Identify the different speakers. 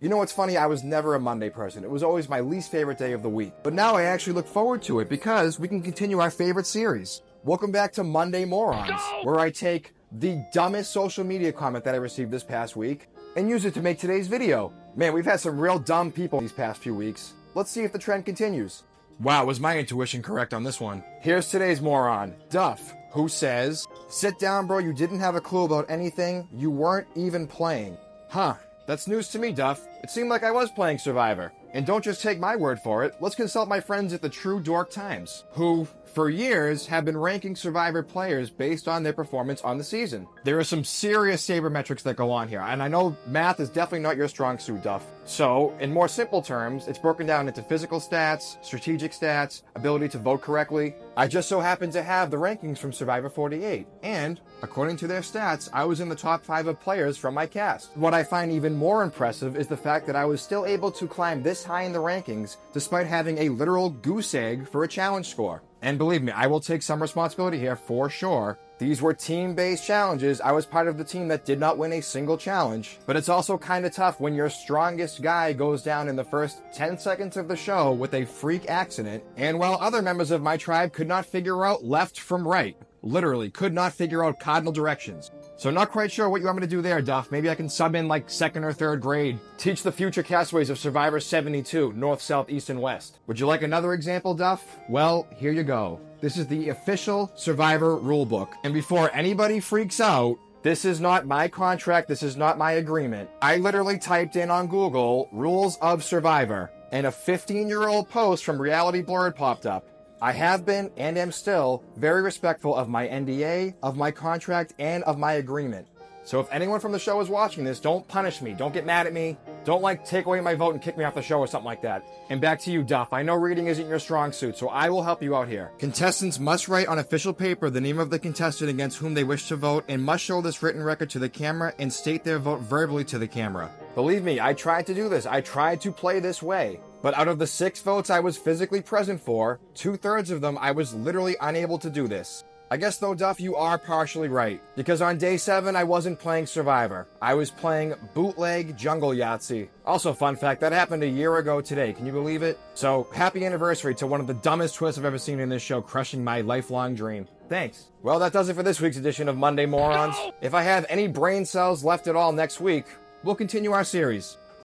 Speaker 1: You know what's funny? I was never a Monday person. It was always my least favorite day of the week. But now I actually look forward to it because we can continue our favorite series. Welcome back to Monday Morons, where I take the dumbest social media comment that I received this past week and use it to make today's video. Man, we've had some real dumb people these past few weeks. Let's see if the trend continues. Wow, was my intuition correct on this one? Here's today's moron, Duff, who says, "Sit down, bro, you didn't have a clue about anything. You weren't even playing." Huh, that's news to me, Duff. It seemed like I was playing Survivor. And don't just take my word for it, let's consult my friends at the True Dork Times, who, for years, have been ranking Survivor players based on their performance on the season. There are some serious sabermetrics that go on here, and I know math is definitely not your strong suit, Duff. So, in more simple terms, it's broken down into physical stats, strategic stats, ability to vote correctly. I just so happen to have the rankings from Survivor 48, and, according to their stats, I was in the top 5 of players from my cast. What I find even more impressive is the fact that I was still able to climb this high in the rankings despite having a literal goose egg for a challenge score. And believe me, I will take some responsibility here for sure. These were team-based challenges. I was part of the team that did not win a single challenge. But it's also kind of tough when your strongest guy goes down in the first 10 seconds of the show with a freak accident, and while other members of my tribe could not figure out left from right. Literally, could not figure out cardinal directions. So not quite sure what you want me to do there, Duff. Maybe I can sub in like 2nd or 3rd grade. Teach the future castaways of Survivor 72, North, South, East, and West. Would you like another example, Duff? Well, here you go. This is the official Survivor rulebook. And before anybody freaks out, this is not my contract, this is not my agreement. I literally typed in on Google, rules of Survivor, and a 15-year-old post from Reality Blurred popped up. I have been, and am still, very respectful of my NDA, of my contract, and of my agreement. So if anyone from the show is watching this, don't punish me, don't get mad at me, don't take away my vote and kick me off the show or something like that. And back to you, Duff. I know reading isn't your strong suit, so I will help you out here. Contestants must write on official paper the name of the contestant against whom they wish to vote and must show this written record to the camera and state their vote verbally to the camera. Believe me, I tried to do this. I tried to play this way. But out of the 6 votes I was physically present for, 2/3 of them I was literally unable to do this. I guess though, Duff, you are partially right. Because on day 7, I wasn't playing Survivor. I was playing bootleg Jungle Yahtzee. Also, fun fact, that happened a year ago today. Can you believe it? So, happy anniversary to one of the dumbest twists I've ever seen in this show, crushing my lifelong dream. Thanks. Well, that does it for this week's edition of Monday Morons. If I have any brain cells left at all next week, we'll continue our series.